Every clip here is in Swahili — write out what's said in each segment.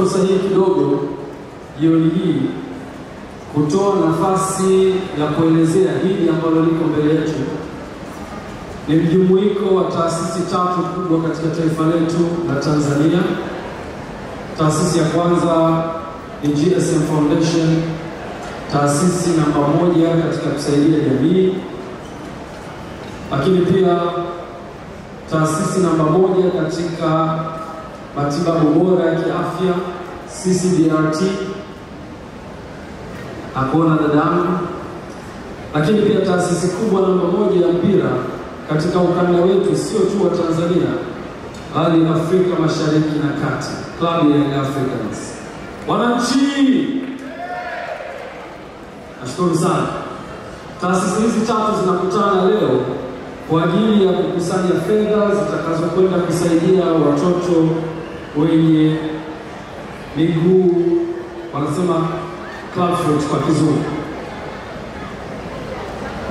fursa hii kidogo jioni hii kutoa nafasi ya kuelezea hili ambalo liko mbele yetu. Ni mjumuiko wa taasisi tatu kubwa katika taifa letu la Tanzania. Taasisi ya kwanza ni GSM Foundation, taasisi namba 1 katika kusaidia jamii. Lakini pia taasisi namba 1 katika matibabu bora ya kiafya, CCDRT, akona dadangu. Lakini pia taasisi kubwa namba 1 ya mpira katika ukanda wetu, sio tu wa Tanzania bali Afrika Mashariki na Kati, Club ya Young Africans. Wananchi, nashukuru sana. Taasisi hizi tatu zinakutana leo kwa ajili ya kukusanya fedha zitakazokwenda kusaidia watoto wenye miguu, wanasema clubfoot kwa kizungu.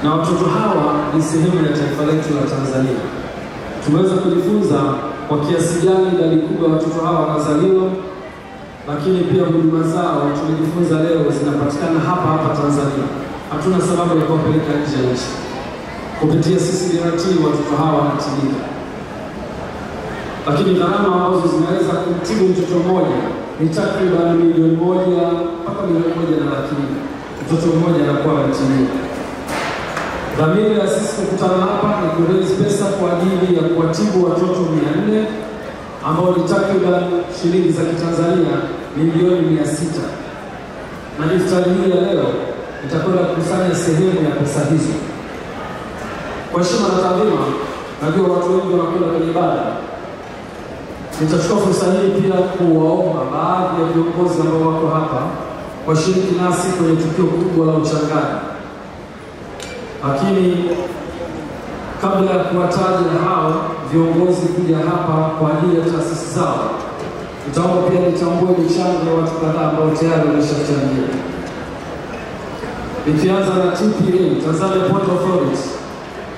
Na watoto hawa ni sehemu ya taifa letu la Tanzania. Tumeweza kujifunza kwa kiasi gani idadi kubwa ya watoto hawa wanazaliwa, lakini pia huduma zao tumejifunza leo zinapatikana hapa hapa Tanzania. Hatuna sababu ya kuwapeleka nje ya nchi. Kupitia CCDRT watoto hawa wanatibika. Lakini gharama ambazo zinaweza kumtibu mtoto mmoja ni takriban milioni 1 mpaka milioni 1.5. Mtoto mmoja anakuwa anatibika. Dhamira ya sisi kukutana hapa ni kuraise pesa kwa ajili ya kuwatibu watoto 400 ambao ni takriban shilingi za Kitanzania milioni 600. Na iftari hii ya leo itakwenda kukusanya sehemu ya pesa hizo. Kwa heshima na taadhima, najua watu wengi wanakwenda kwenye ibada. Nitachukua fursa hii pia kuwaomba baadhi ya viongozi ambao wako hapa washiriki nasi kwenye tukio kubwa la uchangaji. Lakini kabla ya kuwataja hao viongozi kuja hapa kwa ajili ya taasisi zao, nitaomba pia nitambue michango ya watu kadhaa ambao tayari wameshachangia. Nikianza na TPA, Tanzania Port Authority,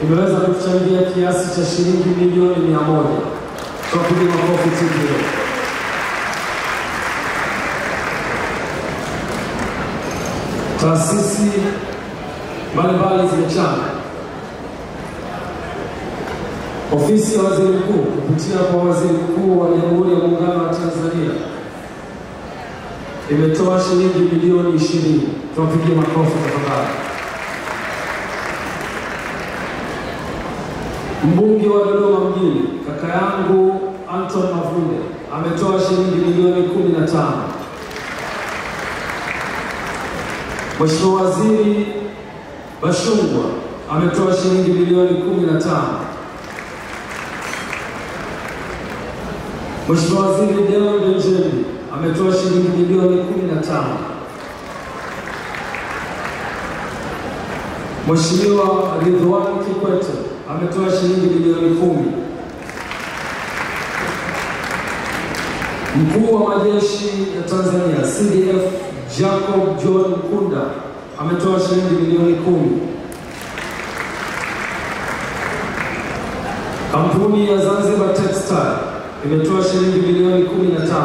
imeweza kuchangia kiasi cha shilingi milioni 100. Tupige makofi TPA. Taasisi mbalimbali zimechanga. Ofisi ya Waziri Mkuu kupitia kwa Waziri Mkuu wa Jamhuri ya Muungano wa Tanzania imetoa shilingi milioni 20. Tuwapigie makofi tafadhali. Mbunge wa Dodoma mjini, kaka yangu Anton Mavunde, ametoa shilingi milioni 15. Mheshimiwa Waziri Bashungwa ametoa shilingi milioni 15. Mheshimiwa Waziri Deo Benjeli ametoa shilingi milioni 15. Mheshimiwa Ridwan Kikwete ametoa shilingi milioni 10. Mkuu wa majeshi ya Tanzania CDF Jacob John Kunda ametoa shilingi milioni 10. Kampuni ya Zanzibar Textile imetoa shilingi milioni 15.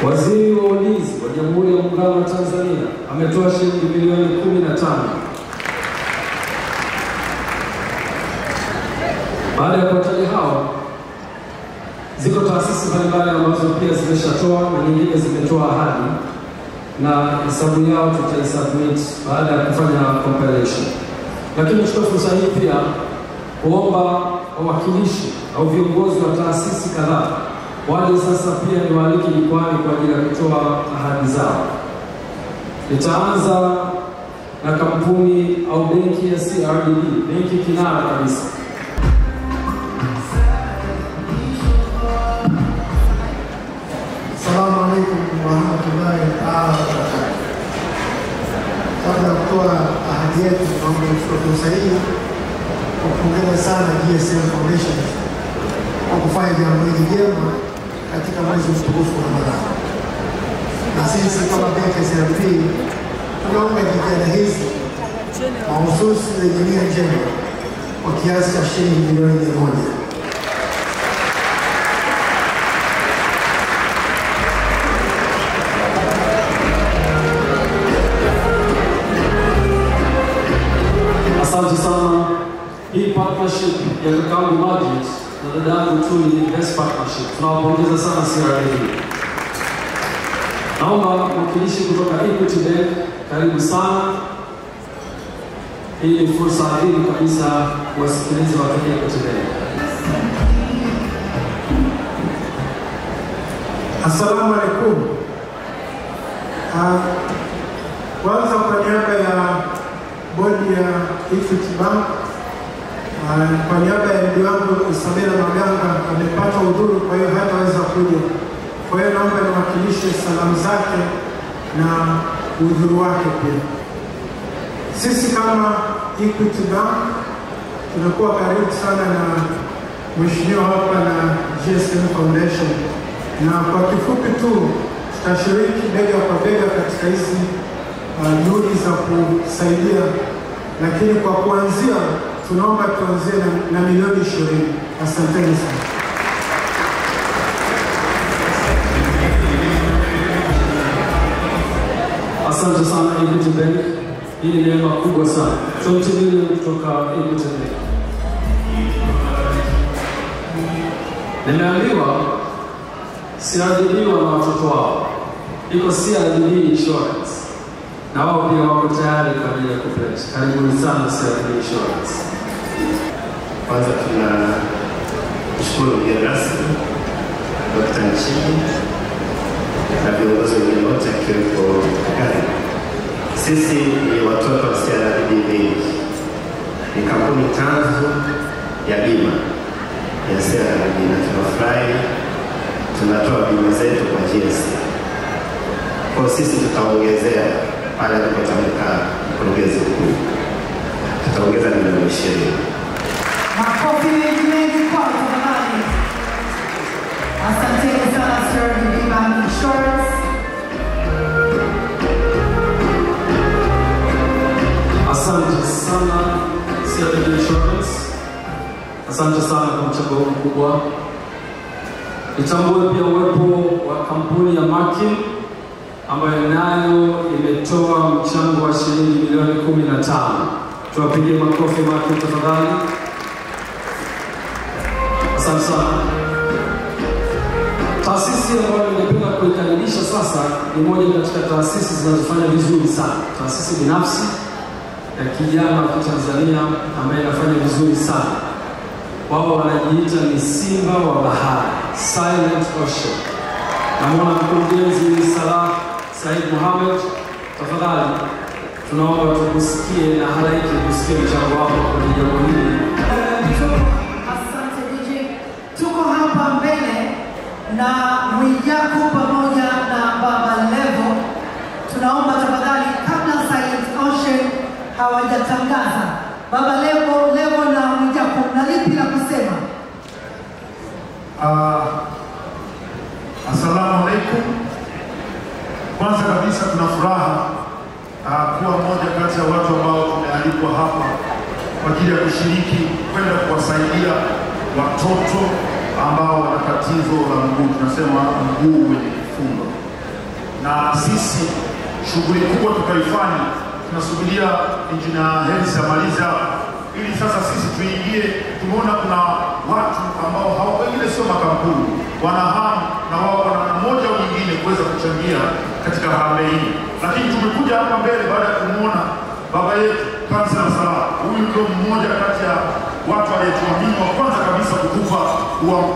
Waziri wa Ulinzi wa Jamhuri ya Muungano wa Tanzania ametoa shilingi milioni 15. Baada ya kuwataja hao, ziko taasisi mbalimbali ambazo pia zimeshatoa na nyingine zimetoa ahadi, na hesabu yao tutaisubmit baada ya kufanya compilation. Lakini chukua fursa hii pia kuomba wawakilishi au viongozi wa taasisi kadhaa waje sasa pia niwaalike jukwani kwa ajili ya kutoa ahadi zao. Nitaanza na kampuni au benki ya CRDB, benki kinara kabisa. Assalamu alaikum warahmatullahi wabarakatuh. Kabla ya kutoa ahadi yetu, naomba nichukue fursa hii kupongeza sana GSM Foundation kwa kufanya jambo hili jema katika mwezi mtukufu wa Ramadhani. Na sisi kama benki ya CRDB tunaunga jitihada hizi mahususi zenye nia njema kwa kiasi cha shilingi milioni 100. langu tu ni Best Partnership. Tunawapongeza sana CRDB. Naomba mwakilishi kutoka Equity Bank, karibu sana. Hii ni fursa adhimu kabisa kuwasikiliza watoto wa Equity Bank. Assalamu alaikum. Kwanza kwa niaba ya bodi ya Equity Bank, kwa niaba ya ndugu yangu Isabela Maganga amepata udhuru, kwa hiyo hataweza kuja. Kwa hiyo naomba niwakilishe salamu zake na udhuru wake pia. Sisi kama Equity Bank tunakuwa karibu sana na mheshimiwa hapa na GSM Foundation, na kwa kifupi tu tutashiriki bega kwa bega katika hizi juhudi za kusaidia, lakini kwa kuanzia tunaomba tuanzie na milioni 20. Asanteni sana. Asante sana Equity Bank. Hii ni neema kubwa sana. 20 milioni kutoka Equity Bank. Nimeambiwa CRDB wana watoto wao. Iko CRDB Insurance. Na wao pia wako tayari kwa ajili ya kupledge. Karibuni sana CRDB Insurance. Kwanza tunashukuru mgeni rasmi Dr. Nchimbi na viongozi wengine wote akiwepo Kagari. Sisi ni watoto wa CRDB Bank. Ni kampuni tanzu ya bima ya CRDB na tunafurahi tunatoa bima zetu kwa GSM. Kwa sisi tutaongezea pale alipotamka mkurugenzi mkuu. Tutaongeza milioni 20. Makofi mengi kwa tafadhali. Asanteni sana CRDB Bank Insurance. Asante sana CRDB Insurance. Asante sana kwa mchango mkubwa. Nitambue pia uwepo wa kampuni ya Markin ambayo nayo imetoa mchango wa shilingi milioni 15. Tuwapigie makofi Markin tafadhali. Asante sana. Taasisi ambayo ningependa kuikaribisha sasa ni moja katika taasisi zinazofanya vizuri sana. Taasisi binafsi ya kijana wa Tanzania ambaye inafanya vizuri sana. Wao wanajiita ni Simba wa Bahari, Silent Ocean. Namuona mkurugenzi Salah Said Mohamed, tafadhali tunaomba tukusikie na halaiki kusikia mchango wako kwenye jambo hili. Asante DJ. Tuko hapa mbele na Mwijaku pamoja na Baba Levo. Tunaomba tafadhali kabla Silent Ocean hawajatangaza, Baba Levo na Mwijaku, na lipi la kusema? Assalamu alaikum. Kwanza kabisa tuna furaha kuwa mmoja kati ya watu ambao tumealikwa hapa kwa ajili ya kushiriki kwenda kuwasaidia watoto ambao wana tatizo la mguu, tunasema mguu wenye kifundo. Na sisi shughuli kubwa tukaifanya, tunasubiria Engineer Hersi amaliza ili sasa sisi tuingie. Tumeona kuna watu ambao hao wengine sio makampuni, wana hamu na wao wana moja au nyingine kuweza kuchangia katika harambee hii. Lakini tumekuja hapa mbele baada ya kumuona baba yetu Kansela Salah. Huyu ndio mmoja kati ya watu aliyetuamini wa kwanza kabisa kutupa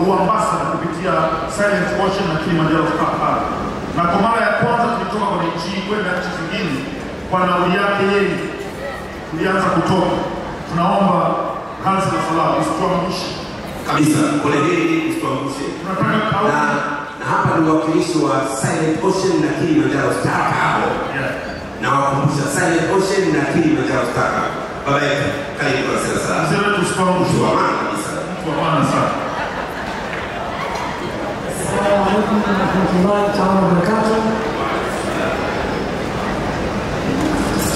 uambasada kupitia Silent Ocean na Kilimanjaro Safari. Na kwa mara ya kwanza tulitoka kwenye nchi kwenda nchi zingine kwa nauli yake yeye, tulianza kutoka. Tunaomba Kansela Salah usituangushe kabisa, kule hili usituangushe. Na hapa ni wakilishi wa Silent Ocean na Kilimanjaro Star Cargo. Na wakumbusha Silent Ocean na Kilimanjaro Star Cargo. Baba yetu, karibu Kansela Salah. Sasa tusituangushe Maana kabisa. Kwa maana sana. Assalamu alaikum warahmatullahi ta'ala wabarakatuh.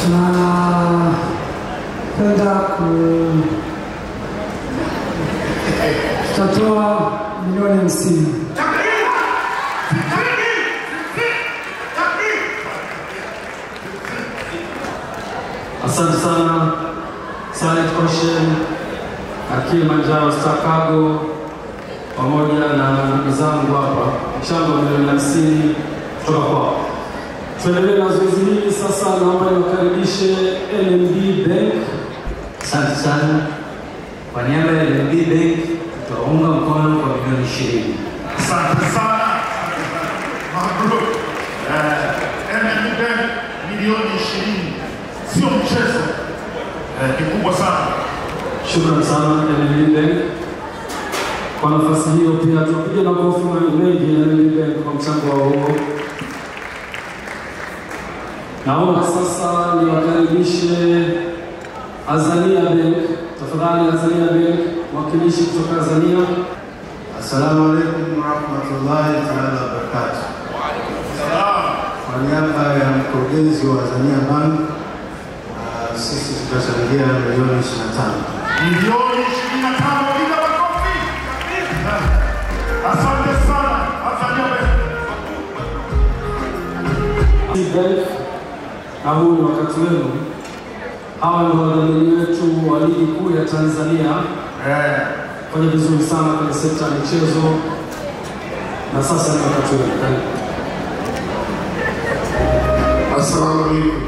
Tunapenda tutatoa milioni 50. Asante sana Silent Ocean, Kilimanjaro Star Cargo, pamoja na ndugu zangu hapa, mchango wa milioni 50 kutoka kwao. Tuendelee na zoezi hili sasa. Naomba niwakaribishe NMB Bank. Asante sana. Kwa niaba ya NMB Bank tutaunga mkono kwa milioni 20. Asante sana. Mabruk. NMB Bank milioni 20. Sio mchezo. Kikubwa sana. Shukrani sana NMB Bank. Kwa nafasi hiyo pia tunapiga na makofi mengi ya NMB Bank kwa mchango wao huo. Naomba sasa niwakaribishe Azania Bank. Tafadhali Azania Bank, mwakilishi kutoka Azania. Assalamu alaikum warahmatullahi ta'ala wabarakatuh. Kwa niaba ya mkurugenzi wa Azania Bank, sisi tutachangia milioni 25. Milioni 25, piga makofi. Asante sana Azania Bank. Na huu ni wakati wenu. Hawa ni wadhamini wetu wa ligi kuu ya Tanzania. Fanya vizuri sana kwenye sekta ya michezo. Na sasa ni wakati wenu. Assalamu alaikum.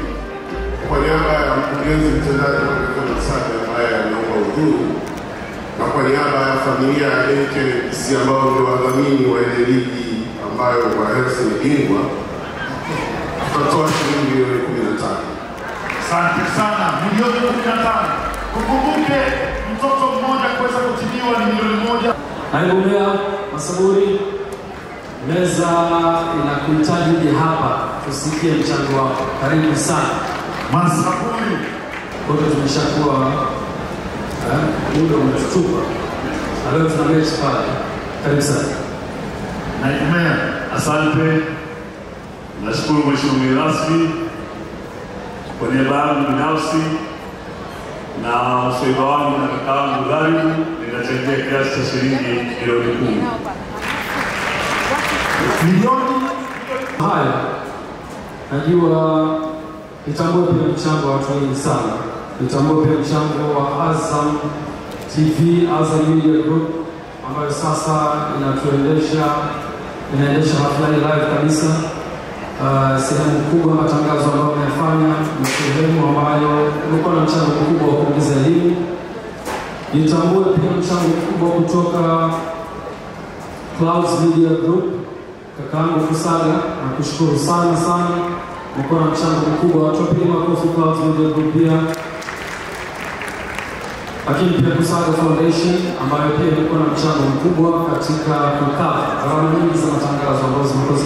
Kwa niaba ya mkurugenzi mtendaji wa Rekodi Safi ambaye anaomba udhuru, na kwa niaba ya familia ya NKBC ambao ndio wadhamini wa ile ligi ambayo kwa Hersi ni bingwa, tutatoa shilingi milioni 15. Asante sana. Milioni 15. Kukumbuke mtoto mmoja kuweza kutibiwa ni milioni 1. Naibu Meya Masaburi, meza inakuhitaji hapa tusikie mchango wako. Karibu sana Masaburi. Wote tumeshakuwa muda umetutupa. Na leo tuna mechi pale. Karibu sana. Naibu Meya. Asante. Nashukuru mheshimiwa mgeni rasmi. Kwa niaba yangu binafsi na msaiba wangu na kaka wangu Gharibu, ninachangia kiasi cha shilingi milioni 10. Milioni haya. Najua nitambue pia mchango wa watu wengi sana. Nitambue pia mchango wa Azam TV, Azam Media Group, ambayo sasa inaendesha hafla hii live kabisa. Sehemu kubwa matangazo ambayo tunayafanya ni sehemu ambayo ilikuwa na mchango mkubwa wa kuongeza elimu. Nitambue pia mchango mkubwa kutoka Clouds Media Group, kakaangu Kusaga, na kushukuru sana sana. Mko na mchango mkubwa, tupigie makofi Clouds Media Group pia. Lakini pia Kusaga Foundation ambayo pia ilikuwa na mchango mkubwa katika kukaa gharama nyingi za matangazo ambazo zimekuwa